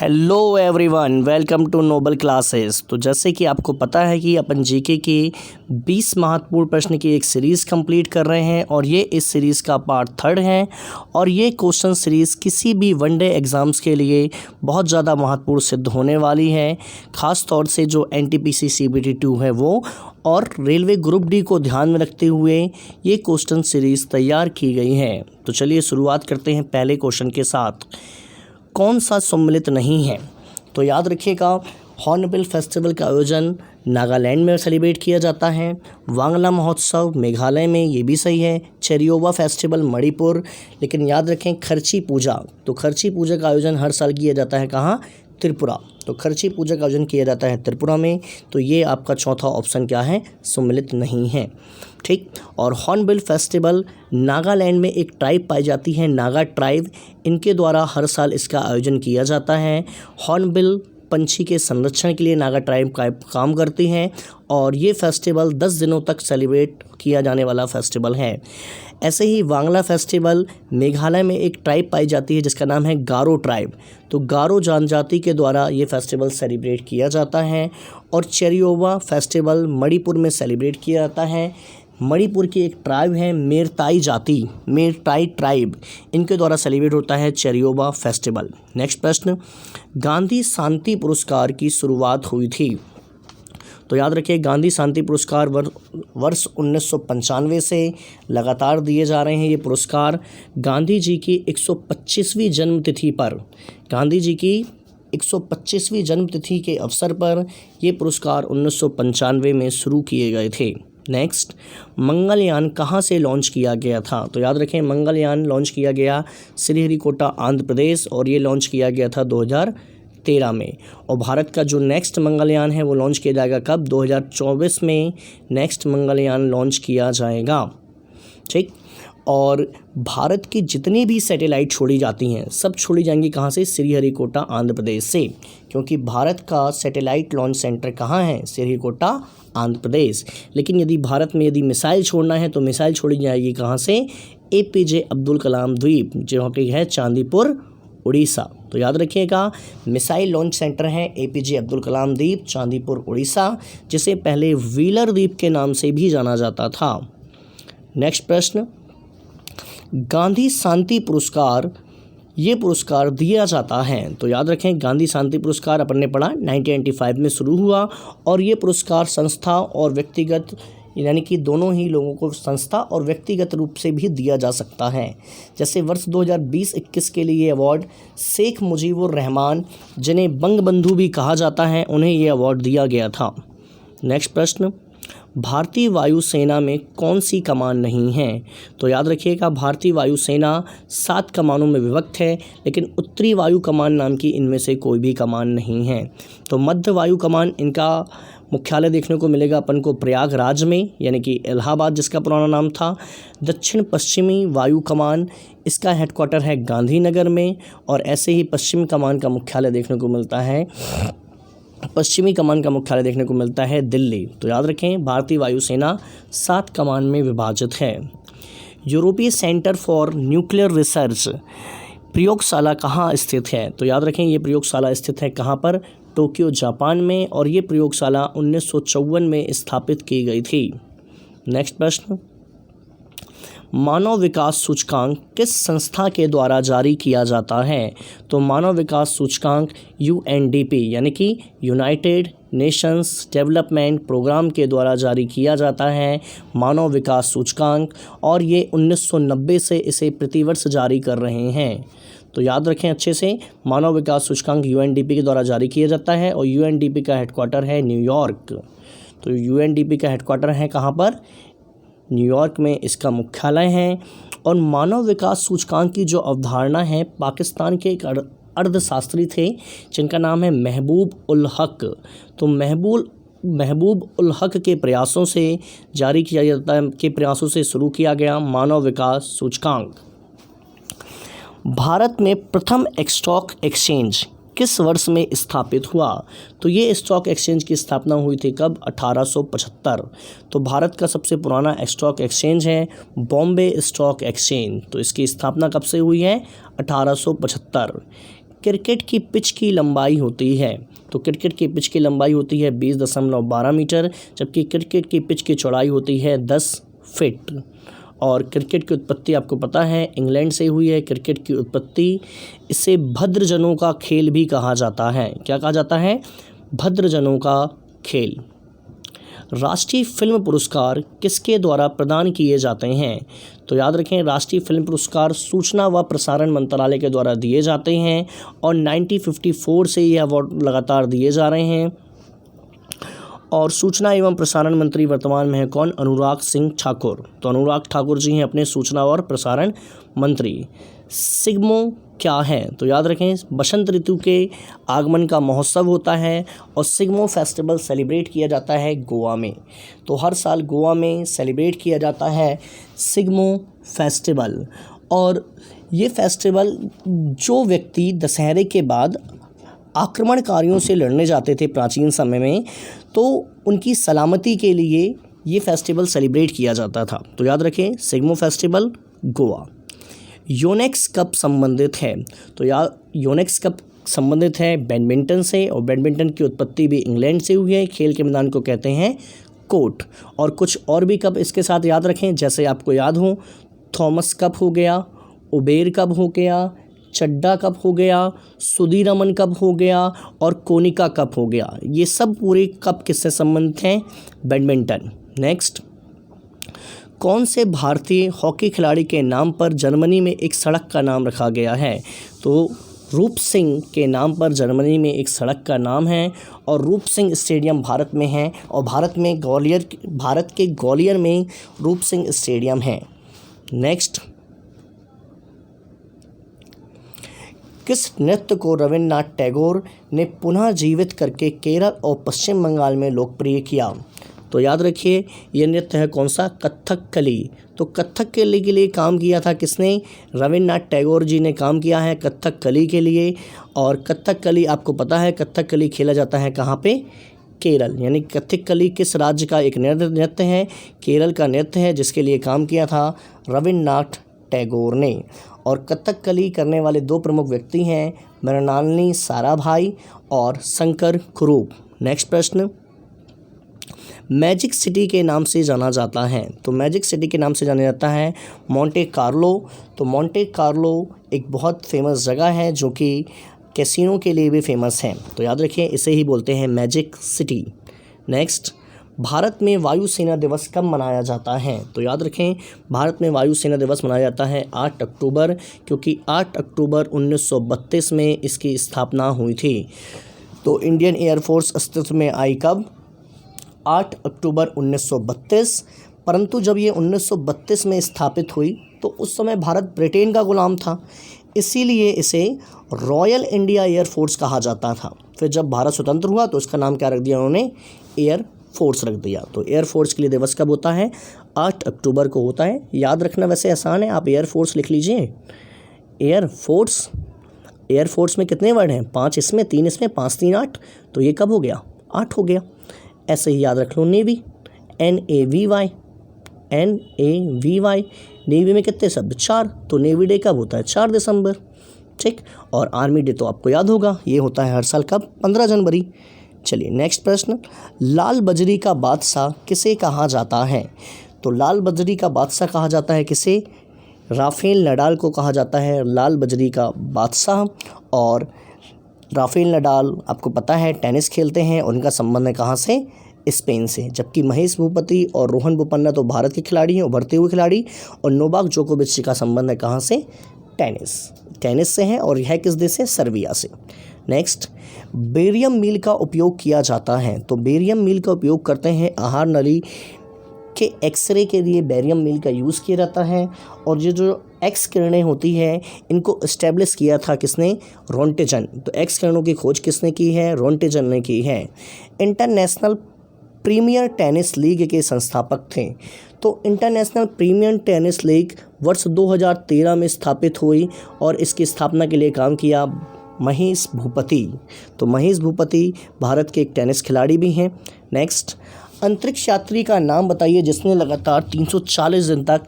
Hello everyone, welcome to Noble classes. तो जैसे कि आपको पता है कि अपन जीके के 20 महत्वपूर्ण प्रश्न की एक सीरीज़ कंप्लीट कर रहे हैं और ये इस सीरीज़ का पार्ट 3 है। और ये क्वेश्चन सीरीज़ किसी भी वनडे एग्ज़ाम्स के लिए बहुत ज़्यादा महत्वपूर्ण सिद्ध होने वाली है, ख़ास तौर से जो एनटीपीसी सीबीटी 2 है वो, और रेलवे ग्रुप डी को ध्यान में रखते हुए ये क्वेश्चन सीरीज़ तैयार की गई है। तो चलिए शुरुआत करते हैं पहले क्वेश्चन के साथ। कौन सा सम्मिलित नहीं है? तो याद रखिएगा, हॉर्नबिल फेस्टिवल का आयोजन नागालैंड में सेलिब्रेट किया जाता है। वांगला महोत्सव मेघालय में, ये भी सही है। चेरियोबा फेस्टिवल मणिपुर। लेकिन याद रखें खर्ची पूजा, तो खर्ची पूजा का आयोजन हर साल किया जाता है कहाँ? त्रिपुरा। तो खर्ची पूजा का आयोजन किया जाता है त्रिपुरा में। तो ये आपका चौथा ऑप्शन क्या है? सम्मिलित नहीं है। ठीक। और हॉर्नबिल फेस्टिवल नागालैंड में एक ट्राइब पाई जाती है, नागा ट्राइब, इनके द्वारा हर साल इसका आयोजन किया जाता है। हॉर्नबिल पंछी के संरक्षण के लिए नागा ट्राइब का काम करती हैं और ये फेस्टिवल 10 दिनों तक सेलिब्रेट किया जाने वाला फेस्टिवल है। ऐसे ही वांगला फेस्टिवल मेघालय में एक ट्राइब पाई जाती है जिसका नाम है गारो ट्राइब। तो गारो जनजाति के द्वारा ये फेस्टिवल सेलिब्रेट किया जाता है। और चेरियोबा फेस्टिवल मणिपुर में सेलिब्रेट किया जाता है। मणिपुर की एक ट्राइब है मेरताई जाति, मेरताई ट्राइब, इनके द्वारा सेलिब्रेट होता है चेरियोबा फेस्टिवल। नेक्स्ट प्रश्न, गांधी शांति पुरस्कार की शुरुआत हुई थी। तो याद रखिए, गांधी शांति पुरस्कार वर्ष 1995 से लगातार दिए जा रहे हैं। ये पुरस्कार गांधी जी की 125वीं जन्मतिथि पर, गांधी जी की 125वीं जन्मतिथि के अवसर पर ये पुरस्कार 1995 में शुरू किए गए थे। नेक्स्ट, मंगलयान कहाँ से लॉन्च किया गया था? तो याद रखें, मंगलयान लॉन्च किया गया श्रीहरिकोटा आंध्र प्रदेश और ये लॉन्च किया गया था 2013 में। और भारत का जो नेक्स्ट मंगलयान है वो लॉन्च किया जाएगा कब? 2024 में नेक्स्ट मंगलयान लॉन्च किया जाएगा। ठीक। और भारत की जितनी भी सैटेलाइट छोड़ी जाती हैं सब छोड़ी जाएंगी कहाँ से? श्रीहरिकोटा आंध्र प्रदेश से, क्योंकि भारत का सैटेलाइट लॉन्च सेंटर कहाँ है? श्रीहरिकोटा आंध्र प्रदेश। लेकिन यदि भारत में यदि मिसाइल छोड़ना है तो मिसाइल छोड़ी जाएगी कहाँ से? एपीजे अब्दुल कलाम द्वीप, जो कि है चांदीपुर उड़ीसा। तो याद रखिएगा, मिसाइल लॉन्च सेंटर है एपीजे अब्दुल कलाम द्वीप, चांदीपुर उड़ीसा, जिसे पहले व्हीलर द्वीप के नाम से भी जाना जाता था। नेक्स्ट प्रश्न, गांधी शांति पुरस्कार, ये पुरस्कार दिया जाता है। तो याद रखें, गांधी शांति पुरस्कार अपन ने पढ़ा 1995 में शुरू हुआ और ये पुरस्कार संस्था और व्यक्तिगत, यानी कि दोनों ही लोगों को संस्था और व्यक्तिगत रूप से भी दिया जा सकता है। जैसे वर्ष 2020-21 के लिए अवार्ड शेख मुजीबुर रहमान, जिन्हें बंगबंधु भी कहा जाता है, उन्हें ये अवार्ड दिया गया था। नेक्स्ट प्रश्न, भारतीय वायुसेना में कौन सी कमान नहीं है? तो याद रखिएगा, भारतीय वायुसेना 7 कमानों में विभक्त है, लेकिन उत्तरी वायु कमान नाम की इनमें से कोई भी कमान नहीं है। तो मध्य वायु कमान, इनका मुख्यालय देखने को मिलेगा अपन को प्रयागराज में, यानी कि इलाहाबाद जिसका पुराना नाम था। दक्षिण पश्चिमी वायु कमान, इसका हेडक्वार्टर है गांधीनगर में। और ऐसे ही पश्चिमी कमान का मुख्यालय देखने को मिलता है, पश्चिमी कमान का मुख्यालय देखने को मिलता है दिल्ली। तो याद रखें, भारतीय वायुसेना 7 कमान में विभाजित है। यूरोपीय सेंटर फॉर न्यूक्लियर रिसर्च प्रयोगशाला कहाँ स्थित है? तो याद रखें, ये प्रयोगशाला स्थित है कहाँ पर? टोक्यो जापान में। और ये प्रयोगशाला 1954 में स्थापित की गई थी। नेक्स्ट प्रश्न, मानव विकास सूचकांक किस संस्था के द्वारा जारी किया जाता है? तो मानव विकास सूचकांक यूएनडीपी, यानी कि यूनाइटेड नेशंस डेवलपमेंट प्रोग्राम के द्वारा जारी किया जाता है मानव विकास सूचकांक। और ये 1990 से इसे प्रतिवर्ष जारी कर रहे हैं। तो याद रखें अच्छे से, मानव विकास सूचकांक यूएनडीपी के द्वारा जारी किया जाता है और यूएनडीपी का हेडक्वार्टर है न्यूयॉर्क। तो यूएनडीपी का हेडक्वार्टर है कहाँ पर? न्यूयॉर्क में इसका मुख्यालय है। और मानव विकास सूचकांक की जो अवधारणा है, पाकिस्तान के एक अर्थशास्त्री थे जिनका नाम है महबूब उल हक। तो महबूब उल हक के प्रयासों से जारी किया जाता है, के प्रयासों से शुरू किया गया मानव विकास सूचकांक। भारत में प्रथम स्टॉक एक्सचेंज किस वर्ष में स्थापित हुआ? तो ये स्टॉक एक्सचेंज की स्थापना हुई थी कब? 1875। तो भारत का सबसे पुराना स्टॉक एक्सचेंज है बॉम्बे स्टॉक एक्सचेंज। तो इसकी स्थापना कब से हुई है? 1875। क्रिकेट की पिच की लंबाई होती है? तो क्रिकेट की पिच की लंबाई होती है 20.12 मीटर, जबकि क्रिकेट की पिच की चौड़ाई होती है 10 फीट। और क्रिकेट की उत्पत्ति आपको पता है इंग्लैंड से हुई है। क्रिकेट की उत्पत्ति, इसे भद्रजनों का खेल भी कहा जाता है। क्या कहा जाता है? भद्रजनों का खेल। राष्ट्रीय फिल्म पुरस्कार किसके द्वारा प्रदान किए जाते हैं? तो याद रखें, राष्ट्रीय फिल्म पुरस्कार सूचना व प्रसारण मंत्रालय के द्वारा दिए जाते हैं और 1954 से ये अवार्ड लगातार दिए जा रहे हैं। और सूचना एवं प्रसारण मंत्री वर्तमान में है कौन? अनुराग सिंह ठाकुर। तो अनुराग ठाकुर जी हैं अपने सूचना और प्रसारण मंत्री। सिग्मो क्या है? तो याद रखें, बसंत ऋतु के आगमन का महोत्सव होता है और सिग्मो फेस्टिवल सेलिब्रेट किया जाता है गोवा में। तो हर साल गोवा में सेलिब्रेट किया जाता है सिग्मो फेस्टिवल। और ये फेस्टिवल, जो व्यक्ति दशहरे के बाद आक्रमणकारियों से लड़ने जाते थे प्राचीन समय में, तो उनकी सलामती के लिए ये फेस्टिवल सेलिब्रेट किया जाता था। तो याद रखें, Shigmo festival Goa. Yonex cup संबंधित है? तो योनेक्स कप संबंधित है बैडमिंटन से, और बैडमिंटन की उत्पत्ति भी इंग्लैंड से हुई है। खेल के मैदान को कहते हैं कोर्ट। और कुछ और भी कप इसके साथ याद रखें, जैसे आपको याद हो, थॉमस कप हो गया, उबेर कप हो गया, चड्डा कप हो गया, सुधीरमन कप हो गया और कोनिका कप हो गया। ये सब पूरे कप किससे संबंधित हैं? बैडमिंटन। नेक्स्ट, कौन से भारतीय हॉकी खिलाड़ी के नाम पर जर्मनी में एक सड़क का नाम रखा गया है? तो रूप सिंह के नाम पर जर्मनी में एक सड़क का नाम है और रूप सिंह स्टेडियम भारत में है। और भारत के ग्वालियर में रूप सिंह स्टेडियम है। नेक्स्ट, किस नृत्य को रविन्द्रनाथ टैगोर ने पुनः जीवित करके केरल और पश्चिम बंगाल में लोकप्रिय किया? तो याद रखिए, ये नृत्य है कौन सा? कथकली। तो कथकली के लिए काम किया था किसने? रविन्द्रनाथ टैगोर जी ने काम किया है कथकली के लिए। और कथकली आपको पता है, कथकली खेला जाता है कहाँ पे? केरल। यानी कथकली किस राज्य का एक नृत्य है? केरल का नृत्य है, जिसके लिए काम किया था रविन्द्रनाथ टैगोर ने। और कथकली करने वाले दो प्रमुख व्यक्ति हैं, मृणालिनी साराभाई और शंकर कुरूप। नेक्स्ट प्रश्न, मैजिक सिटी के नाम से जाना जाता है? तो मैजिक सिटी के नाम से जाना जाता है मोंटे कार्लो। तो मोंटे कार्लो एक बहुत फेमस जगह है जो कि कैसीनो के लिए भी फेमस है। तो याद रखिए, इसे ही बोलते हैं मैजिक सिटी। नेक्स्ट, भारत में वायुसेना दिवस कब मनाया जाता है? तो याद रखें, भारत में वायुसेना दिवस मनाया जाता है 8 अक्टूबर, क्योंकि 8 अक्टूबर 1932 में इसकी स्थापना हुई थी। तो इंडियन एयरफोर्स अस्तित्व में आई कब? 8 अक्टूबर 1932। परंतु जब ये 1932 में स्थापित हुई तो उस समय भारत ब्रिटेन का गुलाम था, इसीलिए इसे रॉयल इंडिया एयरफोर्स कहा जाता था। फिर जब भारत स्वतंत्र हुआ तो इसका नाम क्या रख दिया उन्होंने? एयर फोर्स रख दिया। तो एयरफोर्स के लिए दिवस कब होता है? 8 अक्टूबर को होता है। याद रखना वैसे आसान है, आप एयरफोर्स लिख लीजिए। एयरफोर्स, एयरफोर्स में कितने वर्ड हैं? 5 इसमें, 3 इसमें, 5 3 8। तो ये कब हो गया? 8 हो गया। ऐसे ही याद रख लो नेवी, NAVY, NAVY। नेवी में कितने शब्द? 4। तो नेवी डे कब होता है? 4 दिसंबर। ठीक। और आर्मी डे तो आपको याद होगा, ये होता है हर साल कब? 15 जनवरी। चलिए नेक्स्ट प्रश्न, लाल बजरी का बादशाह किसे कहा जाता है? तो लाल बजरी का बादशाह कहा जाता है किसे? राफेल नडाल को कहा जाता है लाल बजरी का बादशाह। और राफेल नडाल आपको पता है टेनिस खेलते हैं, उनका संबंध है कहाँ से? स्पेन से। जबकि महेश भूपति और रोहन बोपन्ना तो भारत के खिलाड़ी हैं, उभरते हुए खिलाड़ी। और नोवाक जोकोविच का संबंध है कहाँ से? टेनिस से है, और यह किस देश से? सर्बिया से। नेक्स्ट, बेरियम मील का उपयोग किया जाता है? तो बेरियम मील का उपयोग करते हैं आहार नली के एक्सरे के लिए बेरियम मील का यूज़ किया जाता है। और ये जो एक्स किरणें होती हैं, इनको इस्टेब्लिश किया था किसने? रोंटेजन। तो एक्स किरणों की खोज किसने की है? रोंटेजन ने की है। इंटरनेशनल प्रीमियर टेनिस लीग के संस्थापक थे? तो इंटरनेशनल प्रीमियर टेनिस लीग वर्ष 2013 में स्थापित हुई और इसकी स्थापना के लिए काम किया महेश भूपति। तो महेश भूपति भारत के एक टेनिस खिलाड़ी भी हैं। नेक्स्ट, अंतरिक्ष यात्री का नाम बताइए जिसने लगातार 340 दिन तक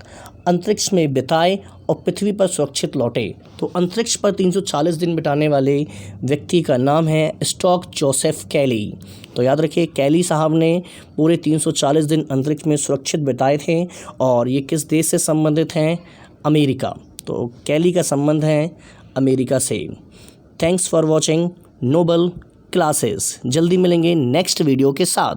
अंतरिक्ष में बिताए और पृथ्वी पर सुरक्षित लौटे। तो अंतरिक्ष पर 340 दिन बिताने वाले व्यक्ति का नाम है स्टॉक जोसेफ कैली। तो याद रखिए, कैली साहब ने पूरे 340 दिन अंतरिक्ष में सुरक्षित बिताए थे और ये किस देश से संबंधित हैं? अमेरिका। तो कैली का संबंध है अमेरिका से। Thanks for watching Noble classes. जल्दी मिलेंगे नेक्स्ट वीडियो के साथ।